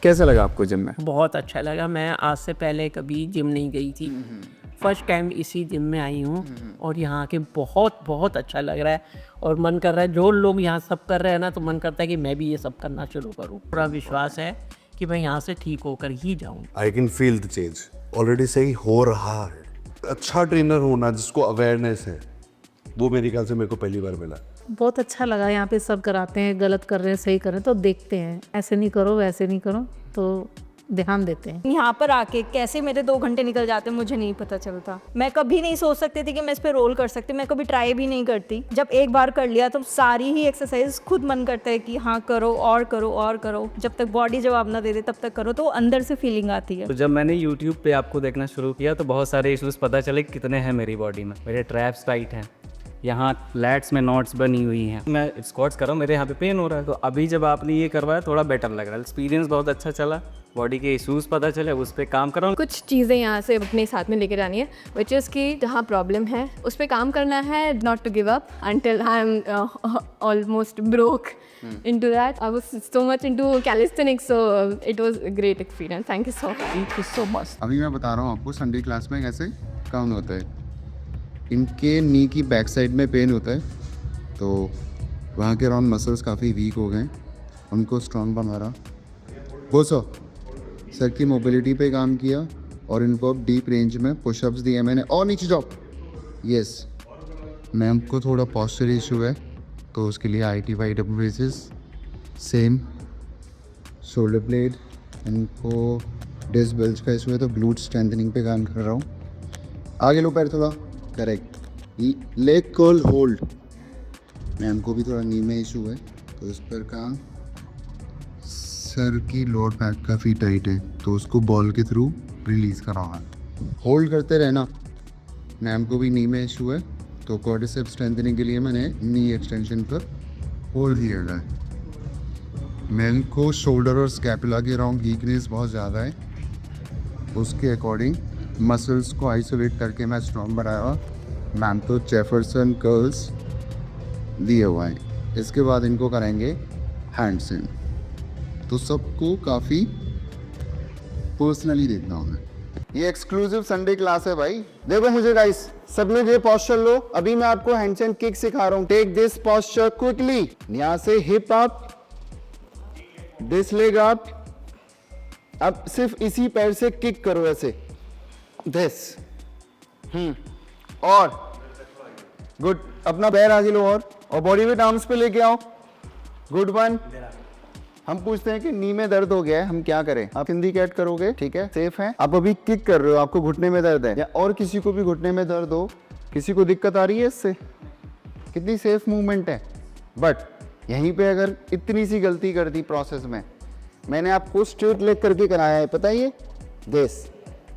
कैसा लगा आपको जिम में? बहुत अच्छा लगा। मैं आज से पहले कभी जिम नहीं गई थी, फर्स्ट टाइम इसी जिम में आई हूँ और यहाँ के बहुत बहुत अच्छा लग रहा है और मन कर रहा है, जो लोग यहाँ सब कर रहे हैं ना, तो मन करता है कि मैं भी ये सब करना शुरू करूँ। पूरा विश्वास है कि मैं यहाँ से ठीक होकर ही जाऊँ। I can feel the change, already सही हो रहा है। अच्छा ट्रेनर होना जिसको अवेयरनेस है, वो मेरे ख्याल से मेरे को पहली बार मिला। बहुत अच्छा लगा। यहाँ पे सब कराते हैं, गलत कर रहे हैं सही कर रहे हैं तो देखते हैं, ऐसे नहीं करो वैसे नहीं करो, तो ध्यान देते हैं। यहाँ पर आके कैसे मेरे 2 घंटे निकल जाते मुझे नहीं पता चलता। मैं कभी नहीं सोच सकती थी कि मैं इस पे रोल कर सकती, मैं कभी ट्राई भी नहीं करती। जब एक बार कर लिया तो सारी ही एक्सरसाइज खुद मन करता है कि हाँ करो और करो और करो। जब तक बॉडी जवाब ना दे दे तब तक करो, तो अंदर से फीलिंग आती है। तो जब मैंने YouTube पे आपको देखना शुरू किया तो बहुत सारे इश्यूज पता चले कितने हैं मेरी बॉडी में। मेरे ट्रैप्स टाइट हैं, यहाँ लैट्स में नॉट्स बनी हुई हैं, मैं स्क्वाट्स कर रहा हूँ, मेरे यहाँ पे पेन हो रहा है। तो अभी जब आपने ये करवाया थोड़ा बेटर लग रहा है, एक्सपीरियंस बहुत अच्छा चला, बॉडी के इश्यूज पता चले, उस पर काम कर रहा हूँ। कुछ चीज़ें यहाँ से अपने साथ में लेके जानी है, विच इज़ कि जहाँ प्रॉब्लम है उस पर काम करना है, not to give up until I am almost broke into that. I was so much into calisthenics, so it was a great experience. Thank you so much. Thank you so much. अभी मैं बता रहा हूँ आपको Sunday class में कैसे काम होता है। इनके नी की बैक साइड में पेन होता है, तो वहाँ के राउंड मसल्स काफ़ी वीक हो गए, उनको स्ट्रॉन्ग बना रहा। बोसो सर की मोबिलिटी पे काम किया और इनको अब डीप रेंज में पुशअप्स दिए मैंने। और नीचे जाओ। यस, मैम को थोड़ा पॉस्चर इशू है, तो उसके लिए ITYW basis same shoulder blade. इनको डिस्क बल्ज का इशू है तो ग्लूट स्ट्रेंथनिंग पे काम कर रहा हूँ। आगे लो पैर थोड़ा, correct. Leg curl hold. Ma'am को भी थोड़ा नी में इशू है तो इस पर काम। सर की लोअर बैक काफ़ी टाइट है तो उसको बॉल के थ्रू रिलीज़ कराना है। होल्ड करते रहना। मैम को भी नी में इशू है तो क्वाड्रिसेप्स स्ट्रेंथनिंग के लिए मैंने नी एक्सटेंशन पर होल्ड दिया है। मैम को शोल्डर और स्कैपुला के अराउंड वीकनेस बहुत ज़्यादा है, उसके अकॉर्डिंग मसल्स को आइसोलेट करके मैं स्ट्रॉन्ग बनाया। मैम तो जेफरसन कर्ल्स दिए हुआ है। इसके बाद इनको करेंगे हैंड्स इन, तो सबको काफ़ी पर्सनली देखना होगा। ये एक्सक्लूसिव संडे क्लास है भाई। देखो मुझे गाइस, सब लोग ये पोस्चर लो। अभी मैं आपको हैंड्स एंड किक सिखा रहा हूँ। Take this posture quickly. यहाँ से hip up, this leg up. अब सिर्फ इसी पैर से किक करो ऐसे, दिस। और गुड, अपना पैर आगे लो और बॉडी वेट आर्म्स पे लेके आओ। Good one. हम पूछते हैं कि नी में दर्द हो गया है, हम क्या करें? आप हिंदी कैट करोगे, ठीक है, सेफ है। आप अभी किक कर रहे हो, आपको घुटने में दर्द है, या और किसी को भी घुटने में दर्द हो, किसी को दिक्कत आ रही है इससे? कितनी सेफ मूवमेंट है। बट यहीं पे अगर इतनी सी गलती कर दी प्रोसेस में, मैंने आपको स्ट्रेट लेग करके कराया है, पता है ये दिस,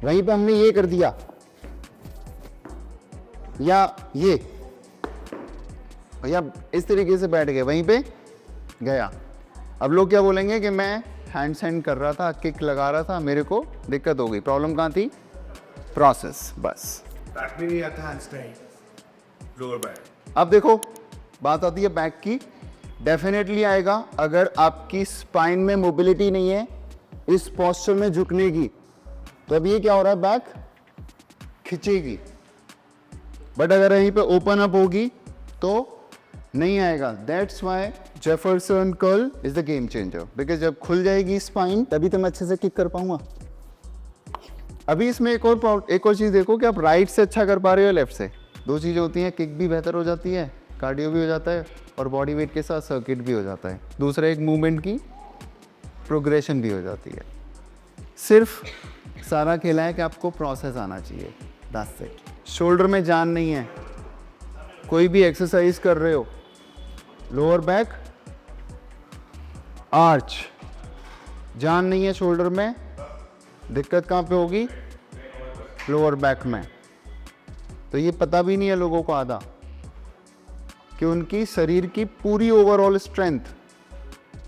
वहीं पे हमने ये कर दिया या ये, भैया इस तरीके से बैठ गए, वहीं पे गया। अब लोग क्या बोलेंगे कि मैं हैंड सेंड कर रहा था, किक लगा रहा था, मेरे को दिक्कत हो गई। प्रॉब्लम कहाँ थी? प्रोसेस, बस। बैक में नहीं आता हैंडस्टैंड, लोअर बैक। अब देखो बात आती है बैक की। डेफिनेटली आएगा अगर आपकी स्पाइन में मोबिलिटी नहीं है इस पोस्चर में झुकने की, तो अब ये क्या हो रहा है, बैक खिंचेगी। बट अगर यहीं पे ओपन अप होगी तो नहीं आएगा। That's why Jefferson curl is the game changer, because जब खुल जाएगी स्पाइन तभी तो मैं अच्छे से किक कर पाऊंगा। अभी इसमें एक और चीज़ देखो कि आप राइट से अच्छा कर पा रहे हो लेफ्ट से। 2 चीज़ें होती हैं, किक भी बेहतर हो जाती है, कार्डियो भी हो जाता है और बॉडी वेट के साथ सर्किट भी हो जाता है। दूसरा, एक मूवमेंट की प्रोग्रेशन भी हो जाती है। सिर्फ सारा खेला है कि आपको प्रोसेस आना चाहिए, दैट्स इट। शोल्डर में जान नहीं है, कोई भी एक्सरसाइज कर रहे हो, लोअर बैक आर्च, जान नहीं है शोल्डर में, दिक्कत कहाँ पे होगी? लोअर बैक में। तो ये पता भी नहीं है लोगों को आधा कि उनकी शरीर की पूरी ओवरऑल स्ट्रेंथ,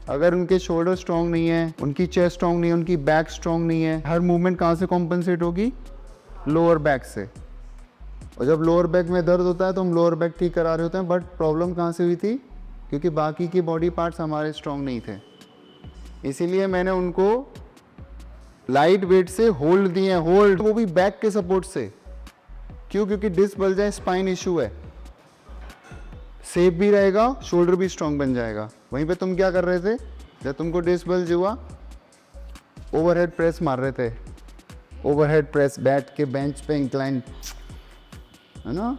अगर उनके शोल्डर स्ट्रांग नहीं है, उनकी चेस्ट स्ट्रांग नहीं है, उनकी बैक स्ट्रांग नहीं है, हर मूवमेंट कहाँ से कॉम्पनसेट होगी? लोअर बैक से। और जब लोअर बैक में दर्द होता है तो हम लोअर बैक ठीक करा रहे होते हैं, बट प्रॉब्लम कहाँ से हुई थी? क्योंकि बाकी के बॉडी पार्ट्स हमारे स्ट्रांग नहीं थे। इसीलिए मैंने उनको लाइट वेट से होल्ड दिए, होल्ड, वो भी बैक के सपोर्ट से। क्यों? क्योंकि डिस्क बल जाए, स्पाइन इशू है, सेफ भी रहेगा, शोल्डर भी स्ट्रांग बन जाएगा। वहीं पे तुम क्या कर रहे थे जब तुमको डिस्क बल हुआ? ओवरहेड प्रेस मार रहे थे, ओवरहेड प्रेस, बैठ के बेंच पे इंक्लाइन, है ना?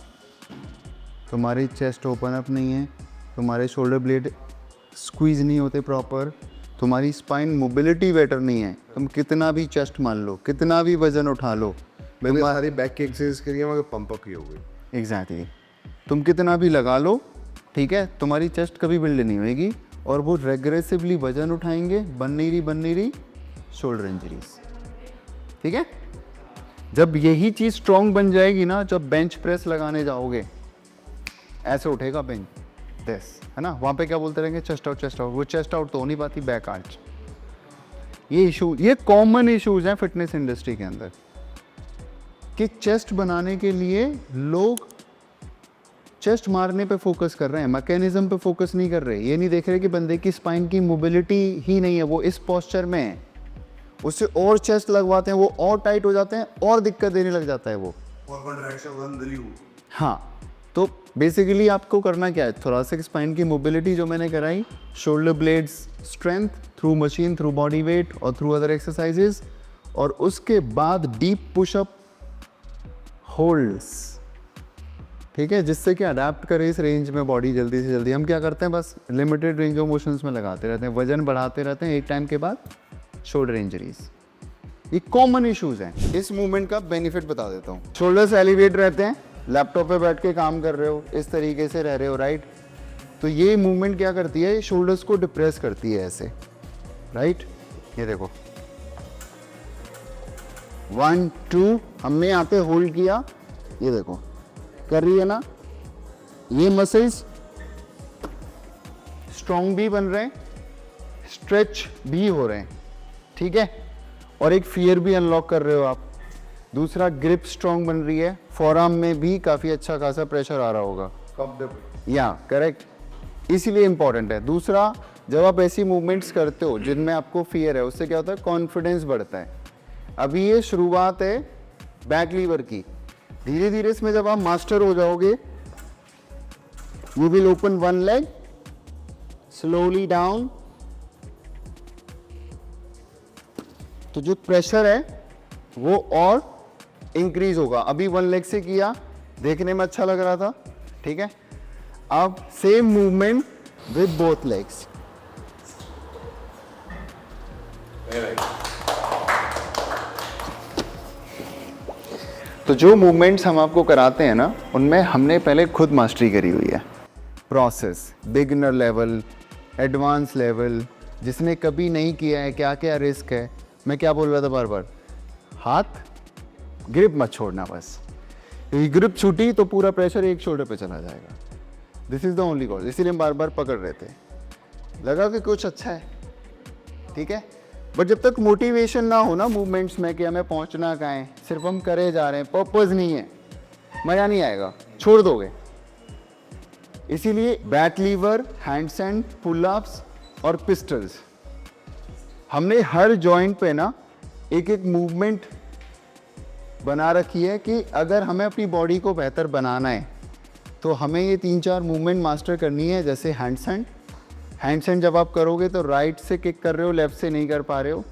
तुम्हारी चेस्ट ओपन अप नहीं है, तुम्हारे शोल्डर ब्लेड स्क्वीज नहीं होते प्रॉपर, तुम्हारी स्पाइन मोबिलिटी बेटर नहीं है। तुम कितना भी चेस्ट मान लो, कितना भी वजन उठा लो, मैंने सारी बैक की एक्सरसाइज करी है मगर पंप अप ही हो गई। एग्जैक्टली, तुम कितना भी लगा लो, ठीक है, तुम्हारी चेस्ट कभी बिल्ड नहीं होगी और वो रेग्रेसिवली वजन उठाएंगे, बन नहीं रही शोल्डर इंजरीज। ठीक है, जब यही चीज़ स्ट्रॉन्ग बन जाएगी ना, जब बेंच प्रेस लगाने जाओगे ऐसे उठेगा बेंच, दिस, है ना? वहाँ पे क्या बोलते रहेंगे? Chest out, chest out. वो चेस्ट आउट तो हो नहीं पाती, बैक आर्च। ये इशू, ये कॉमन इश्यूज हैं फिटनेस इंडस्ट्री के अंदर कि चेस्ट बनाने के लिए लोग चेस्ट मारने पे फोकस कर रहे हैं, मैकेनिज्म पे फोकस नहीं कर रहे। ये नहीं देख रहे कि बंदे की स्पाइन की मोबिलिटी ही नहीं है, वो इस पोस्चर में है, उससे और चेस्ट लगवाते हैं, वो और टाइट हो जाते हैं और दिक्कत देने लग जाता है वो। हाँ, तो बेसिकली आपको करना क्या है? थोरेसिक स्पाइन की मोबिलिटी जो मैंने कराई, shoulder blades strength through machine, through body weight और थ्रू अदर एक्सरसाइजेस, और उसके बाद डीप पुशअप होल्ड्स, ठीक है, जिससे कि अडेप्ट करे इस रेंज में बॉडी जल्दी से जल्दी। हम क्या करते हैं? बस लिमिटेड रेंज ऑफ मोशंस में लगाते रहते हैं, वजन बढ़ाते रहते हैं, एक टाइम के बाद शोल्डर इंजरीज। ये कॉमन इश्यूज हैं। इस मूवमेंट का बेनिफिट बता देता हूँ। शोल्डर्स एलिवेट रहते हैं, लैपटॉप पे बैठ के काम कर रहे हो, इस तरीके से रह रहे हो, राइट? तो ये मूवमेंट क्या करती है? शोल्डर्स को डिप्रेस करती है ऐसे, राइट? ये देखो, 1 2, हमने यहाँ पे होल्ड किया, ये देखो कर रही है ना, ये मसल्स स्ट्रॉन्ग भी बन रहे हैं, स्ट्रेच भी हो रहे हैं, ठीक है, और एक फियर भी अनलॉक कर रहे हो आप। दूसरा, ग्रिप स्ट्रॉन्ग बन रही है, फोरआर्म में भी काफ़ी अच्छा खासा प्रेशर आ रहा होगा, या करेक्ट, इसीलिए इंपॉर्टेंट है। दूसरा, जब आप ऐसी मूवमेंट्स करते हो जिनमें आपको फियर है, उससे क्या होता है? कॉन्फिडेंस बढ़ता है। अभी ये शुरुआत है बैक लीवर की, धीरे धीरे इसमें जब आप मास्टर हो जाओगे, you will open one leg slowly down, तो जो प्रेशर है वो और इंक्रीज होगा। अभी वन लेग से किया, देखने में अच्छा लग रहा था, ठीक है, अब same movement with both legs. तो जो मूवमेंट्स हम आपको कराते हैं ना, उनमें हमने पहले खुद मास्टरी करी हुई है। Process, beginner level, advance level, जिसने कभी नहीं किया है, क्या क्या रिस्क है। मैं क्या बोल रहा था बार बार? हाथ ग्रिप मत छोड़ना, बस ग्रिप छूटी तो पूरा प्रेशर एक शोल्डर पे चला जाएगा। This is the only cause, इसीलिए हम बार बार पकड़ रहे थे, लगा कि कुछ अच्छा है, ठीक है, बट जब तक मोटिवेशन ना हो ना मूवमेंट्स में कि हमें पहुंचना कहाँ है, सिर्फ हम करे जा रहे हैं, पर्पस नहीं है, मजा नहीं आएगा, छोड़ दोगे। इसीलिए back lever, handstand, pull ups और पिस्टल्स, हमने हर जॉइंट पे ना एक एक मूवमेंट बना रखी है कि अगर हमें अपनी बॉडी को बेहतर बनाना है तो हमें ये 3-4 मूवमेंट मास्टर करनी है। जैसे हैंडस्टैंड, हैंडस्टैंड जब आप करोगे तो राइट से किक कर रहे हो, लेफ्ट से नहीं कर पा रहे हो,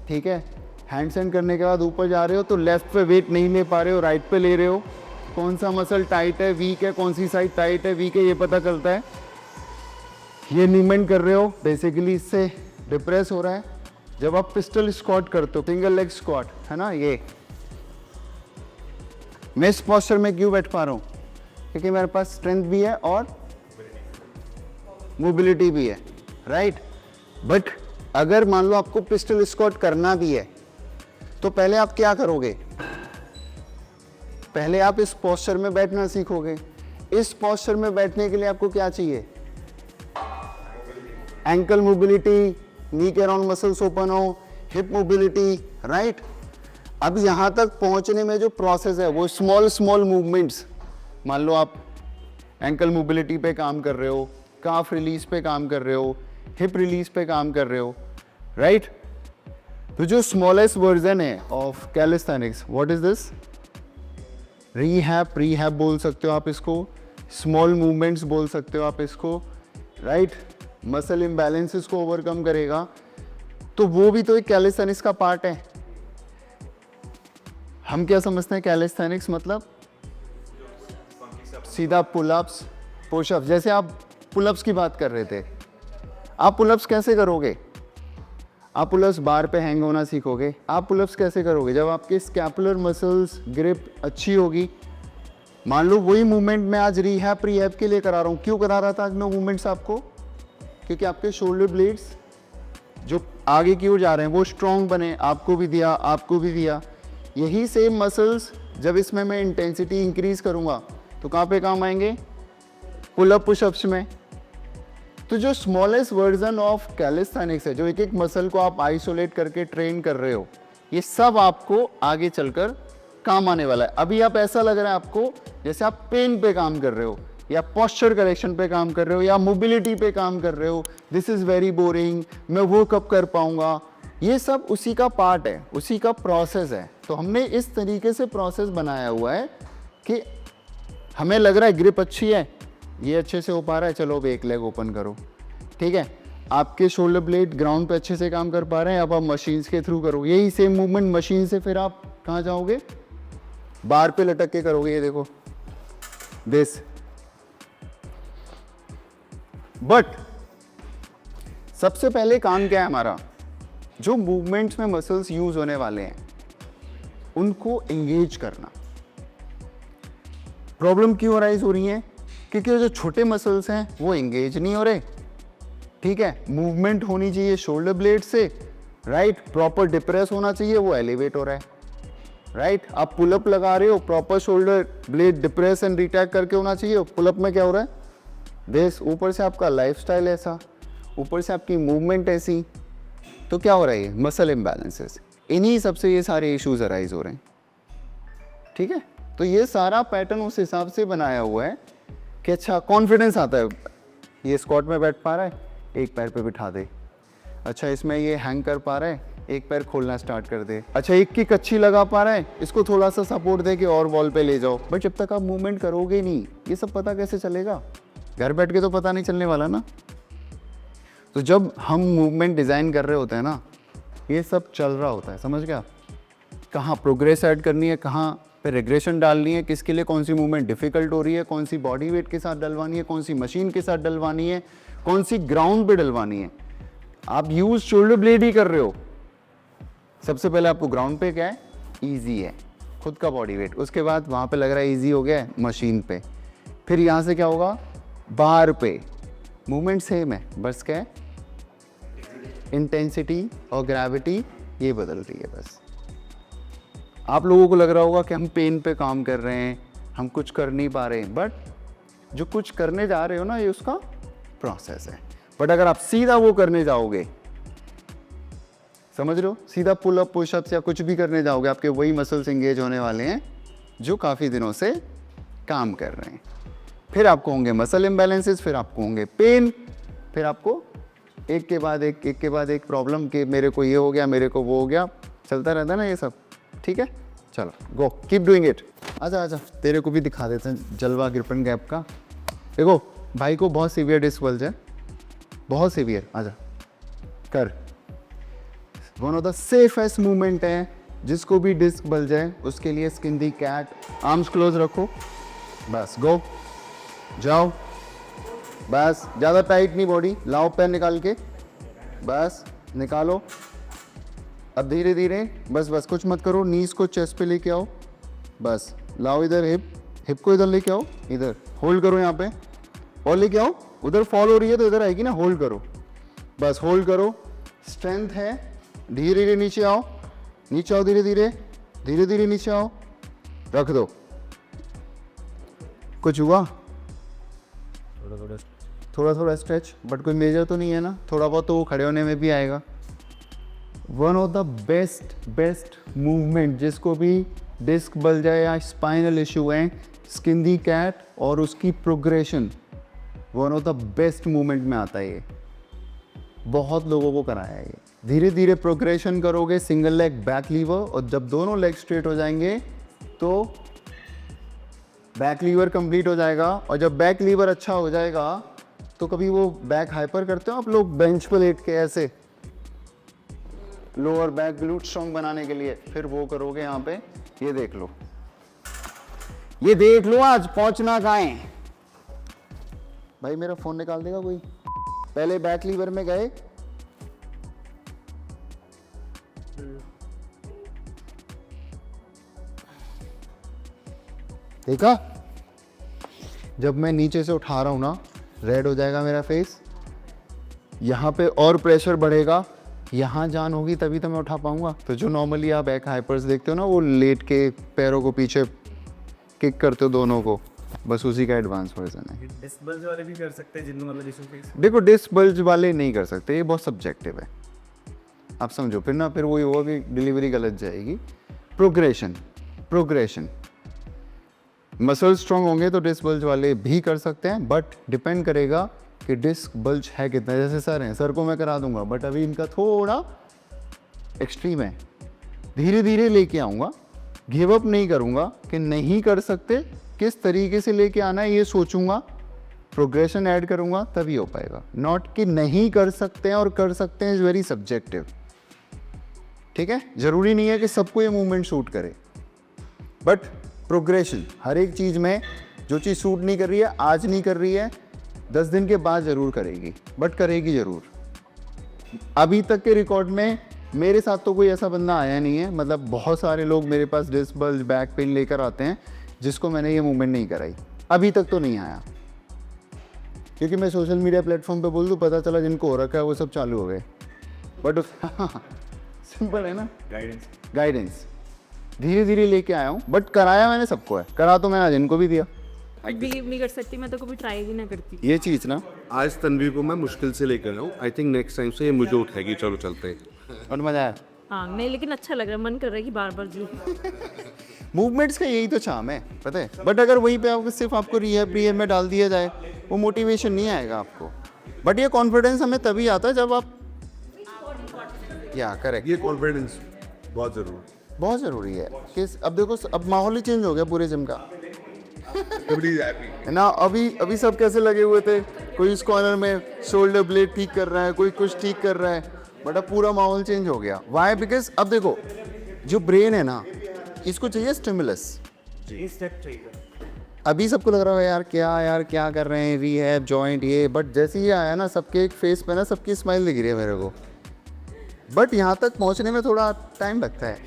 ठीक है, हैंडस्टैंड करने के बाद ऊपर जा रहे हो तो लेफ्ट पे वेट नहीं ले पा रहे हो, राइट पे ले रहे हो, कौन सा मसल टाइट है, वीक है, कौन सी साइड टाइट है, वीक है, ये पता चलता है। ये मूवमेंट कर रहे हो, बेसिकली इससे डिप्रेस हो रहा है। जब आप पिस्टल स्क्वाट करते हो, सिंगल लेग स्क्वाट, है ना, ये मैं इस पोस्चर में क्यों बैठ पा रहा हूँ? क्योंकि मेरे पास स्ट्रेंथ भी है और मोबिलिटी भी है, राइट? बट अगर मान लो आपको पिस्टल स्क्वाट करना भी है तो पहले आप क्या करोगे? पहले आप इस पोस्चर में बैठना सीखोगे। इस पोस्चर में बैठने के लिए आपको क्या चाहिए? एंकल मोबिलिटी, नी के अराउंड मसल्स ओपन हो, हिप मोबिलिटी, राइट? अब यहाँ तक पहुँचने में जो प्रोसेस है वो स्मॉल मूवमेंट्स, मान लो आप एंकल मोबिलिटी पे काम कर रहे हो, काफ रिलीज पे काम कर रहे हो, हिप रिलीज पे काम कर रहे हो, राइट? तो जो स्मॉलेस्ट वर्जन है of calisthenics, what is this? Rehab बोल सकते हो आप इसको, स्मॉल मूवमेंट्स बोल सकते हो आप इसको, राइट? मसल इम्बैलेंसेस को ओवरकम करेगा, तो वो भी तो एक कैलिस्थेनिक्स का पार्ट है। हम क्या समझते हैं कैलिस्थेनिक्स मतलब? सीधा पुलअप्स, पुशअप्स। जैसे आप पुलअप्स की बात कर रहे थे, आप पुलअप्स कैसे करोगे? आप पुलअप्स बार पे हैंग होना सीखोगे। आप पुलअप्स कैसे करोगे? जब आपके स्कैपुलर मसल्स ग्रिप अच्छी होगी। मान लो वही मूवमेंट मैं आज प्रीहैब के लिए करा रहा हूँ। क्यों करा रहा था आज मैं मूवमेंट्स आपको? क्योंकि आपके शोल्डर ब्लेड्स जो आगे की ओर जा रहे हैं वो स्ट्रॉन्ग बने, आपको भी दिया, आपको भी दिया। यही सेम मसल्स जब इसमें मैं इंटेंसिटी इंक्रीज करूँगा तो कहाँ पे काम आएंगे? पुलअप पुशअप्स में। तो जो स्मॉलेस्ट वर्जन ऑफ कैलिस्थेनिक्स है, जो एक एक मसल को आप आइसोलेट करके ट्रेन कर रहे हो, ये सब आपको आगे चलकर काम आने वाला है। अभी आप ऐसा लग रहा है आपको जैसे आप पेन पे काम कर रहे हो, या पोस्चर करेक्शन पे काम कर रहे हो, या मोबिलिटी पे काम कर रहे हो। दिस इज़ वेरी बोरिंग, मैं वो कब कर पाऊंगा? ये सब उसी का पार्ट है, उसी का प्रोसेस है। तो हमने इस तरीके से प्रोसेस बनाया हुआ है कि हमें लग रहा है ग्रिप अच्छी है, ये अच्छे से हो पा रहा है, चलो अब एक लेग ओपन करो, ठीक है। आपके शोल्डर ब्लेड ग्राउंड पे अच्छे से काम कर पा रहे हैं, अब आप मशीन्स के थ्रू करो यही सेम मूवमेंट मशीन से। फिर आप कहाँ जाओगे? बार पे लटक के करोगे। ये देखो दिस। बट सबसे पहले काम क्या है हमारा? जो मूवमेंट्स में मसल्स यूज होने वाले हैं उनको एंगेज करना। प्रॉब्लम क्यों अराइज हो रही है? क्योंकि जो छोटे मसल्स हैं वो एंगेज नहीं हो रहे, ठीक है। मूवमेंट होनी चाहिए शोल्डर ब्लेड से, राइट। प्रॉपर डिप्रेस होना चाहिए, वो एलिवेट हो रहा है, राइट। आप पुलअप लगा रहे हो, proper shoulder blade depress and retract करके होना चाहिए। पुलअप में क्या हो रहा है? बेस ऊपर से आपका लाइफस्टाइल ऐसा, ऊपर से आपकी मूवमेंट ऐसी, तो क्या हो रहा है? Muscle imbalances. इन्हीं सबसे ये सारे इश्यूज अराइज हो रहे हैं, ठीक है। तो ये सारा पैटर्न उस हिसाब से बनाया हुआ है कि अच्छा कॉन्फिडेंस आता है। ये स्क्वाट में बैठ पा रहा है, एक पैर पे बिठा दे। अच्छा इसमें ये हैंग कर पा रहा है, एक पैर खोलना स्टार्ट कर दे। अच्छा एक किक अच्छी लगा पा रहा है, इसको थोड़ा सा सपोर्ट दे के और वॉल पे ले जाओ। बट जब तक आप मूवमेंट करोगे नहीं, ये सब पता कैसे चलेगा? घर बैठ के तो पता नहीं चलने वाला ना। तो जब हम मूवमेंट डिज़ाइन कर रहे होते हैं ना, ये सब चल रहा होता है, समझ गया? कहाँ प्रोग्रेस ऐड करनी है, कहाँ पे रिग्रेशन डालनी है, किसके लिए कौन सी मूवमेंट डिफिकल्ट हो रही है, कौन सी बॉडी वेट के साथ डलवानी है, कौन सी मशीन के साथ डलवानी है, कौन सी ग्राउंड पे डलवानी है। आप यूज शोल्डर ब्लेड ही कर रहे हो, सबसे पहले आपको ग्राउंड पे क्या है? ईजी है, खुद का बॉडी वेट। उसके बाद वहाँ पे लग रहा है ईजी हो गया है, मशीन पे। फिर यहाँ से क्या होगा? बार पे मूवमेंट सेम है, बस क्या है? इंटेंसिटी और ग्रेविटी ये बदल रही है बस। आप लोगों को लग रहा होगा कि हम पेन पे काम कर रहे हैं, हम कुछ कर नहीं पा रहे हैं, बट जो कुछ करने जा रहे हो ना, ये उसका प्रोसेस है। बट अगर आप सीधा वो करने जाओगे, समझ रहे हो, सीधा पुल अप पुश अप्स या कुछ भी करने जाओगे, आपके वही मसल्स एंगेज होने वाले हैं जो काफ़ी दिनों से काम कर रहे हैं। फिर आपको होंगे मसल इम्बैलेंसेस, फिर आपको होंगे पेन, फिर आपको एक के बाद एक प्रॉब्लम कि मेरे को ये हो गया, मेरे को वो हो गया, चलता रहता है ना ये सब, ठीक है। चलो गो, कीप डूइंग इट। आजा आजा, तेरे को भी दिखा देते हैं जलवा ग्रिपन गैप का। देखो भाई को बहुत सीवियर डिस्क बल्ज है, बहुत सीवियर। आजा कर। One of the safest movement है, जिसको भी डिस्क बल्ज है उसके लिए स्किन दी कैट। आर्म्स क्लोज रखो, बस गो, जाओ, बस ज़्यादा टाइट नहीं बॉडी। लाओ पैर निकाल के, बस निकालो। अब धीरे धीरे, बस बस कुछ मत करो। नीज को चेस्ट पे लेके आओ, बस लाओ इधर, हिप को इधर लेके आओ, इधर होल्ड करो यहाँ पे, और लेके आओ। उधर फॉल हो रही है तो इधर आएगी ना, होल्ड करो, बस होल्ड करो। स्ट्रेंथ है, धीरे धीरे नीचे आओ, नीचे आओ, धीरे धीरे नीचे आओ, रख दो। कुछ हुआ? थोड़ा थोड़ा स्ट्रेच, बट कोई मेजर तो नहीं है ना, थोड़ा बहुत तो वो खड़े होने में भी आएगा। One of the best movement, जिसको भी डिस्क बल जाए या स्पाइनल इशू है, स्किन दी कैट और उसकी progression one of the best movement में आता है। ये बहुत लोगों को कराया है ये। धीरे धीरे प्रोग्रेशन करोगे, सिंगल लेग बैक लीवर, और जब दोनों लेग स्ट्रेट हो जाएंगे तो बैक लीवर कंप्लीट हो जाएगा। और जब बैक लीवर अच्छा हो जाएगा तो कभी वो बैक हाइपर करते हो आप लोग बेंच पर लेट के ऐसे, लोअर बैक ग्लूट स्ट्रॉन्ग बनाने के लिए, फिर वो करोगे यहाँ पे। ये देख लो, ये देख लो आज पहुंचना कहाँ है। भाई मेरा फोन निकाल देगा कोई। पहले बैक लीवर में गए, देखा, जब मैं नीचे से उठा रहा हूं ना, रेड हो जाएगा मेरा फेस, यहाँ पे और प्रेशर बढ़ेगा, यहाँ जान होगी तभी तो मैं उठा पाऊंगा। तो जो नॉर्मली आप बैक हाइपर्स देखते हो ना, वो लेट के पैरों को पीछे किक करते हो दोनों को, बस उसी का एडवांस वर्जन है। डिस्क बल्ज वाले भी कर सकते हैं जिनको मतलब इशू फेस। देखो डिस्क बल्ज वाले नहीं कर सकते, ये बहुत सब्जेक्टिव है, आप समझो, फिर ना फिर वही होगा कि डिलीवरी गलत जाएगी। प्रोग्रेशन मसल स्ट्रॉन्ग होंगे तो डिस्क बल्ज वाले भी कर सकते हैं, बट डिपेंड करेगा कि डिस्क बल्ज है कितना। जैसे सर हैं, सर को मैं करा दूंगा, बट अभी इनका थोड़ा एक्सट्रीम है, धीरे धीरे लेके आऊँगा, गिव अप नहीं करूँगा कि नहीं कर सकते, किस तरीके से लेके आना है ये सोचूंगा, प्रोग्रेशन ऐड करूँगा, तभी हो पाएगा। नॉट कि नहीं कर सकते हैं और कर सकते हैं, इज़ वेरी सब्जेक्टिव। ठीक है, ज़रूरी नहीं है कि सबको ये मूवमेंट सूट करे, बट प्रोग्रेशन हर एक चीज़ में, जो चीज़ सूट नहीं कर रही है आज नहीं कर रही है, 10 दिन के बाद ज़रूर करेगी, बट करेगी ज़रूर। अभी तक के रिकॉर्ड में मेरे साथ तो कोई ऐसा बंदा आया नहीं है, मतलब बहुत सारे लोग मेरे पास डिस्क बल्ज बैक पेन लेकर आते हैं जिसको मैंने ये मूवमेंट नहीं कराई, अभी तक तो नहीं आया। क्योंकि मैं सोशल मीडिया प्लेटफॉर्म पे बोल दूँ, पता चला जिनको हो रखा है वो सब चालू हो गए, बट सिंपल है ना, गाइडेंस धीरे धीरे लेके आया हूँ, बट कराया मैंने सबको है, करा तो मैंने आज इनको भी दिया। बिलीव नहीं कर सकती, मैं तो कभी ट्राई भी ना करती। ये चीज़ ना, आज तन्वी को मैं मुश्किल से लेकर आया हूँ, आई थिंक नेक्स्ट टाइम से ये मुझे उठाएगी। चलो चलते हैं। और मज़ा आया। हाँ नहीं, लेकिन अच्छा लग रहा है, मन कर रहा है कि बार बार जी। मूवमेंट्स का यही तो चार्म है, पता है, बट अगर वहीं पे आपको सिर्फ आपको रिहैब में डाल दिया जाए, वो मोटिवेशन नहीं आएगा आपको। बट ये कॉन्फिडेंस हमें तभी आता है जब आप, या करेक्ट, ये कॉन्फिडेंस बहुत ज़रूरी है कि अब देखो, अब माहौल ही चेंज हो गया पूरे जिम का है ना। अभी सब कैसे लगे हुए थे, कोई इस कॉर्नर में शोल्डर ब्लेड ठीक कर रहा है, कोई कुछ ठीक कर रहा है, बट अब पूरा माहौल चेंज हो गया। वाई? बिकॉज अब देखो, जो ब्रेन है ना, इसको चाहिए स्टिमुलस। अभी सबको लग रहा है यार क्या कर रहे हैं, रीहैब, जॉइंट, ये, बट जैसे ही आया ना, सबके एक फेस पे ना सबकी स्माइल दिख रही है मेरे को, बट यहाँ तक पहुँचने में थोड़ा टाइम लगता है।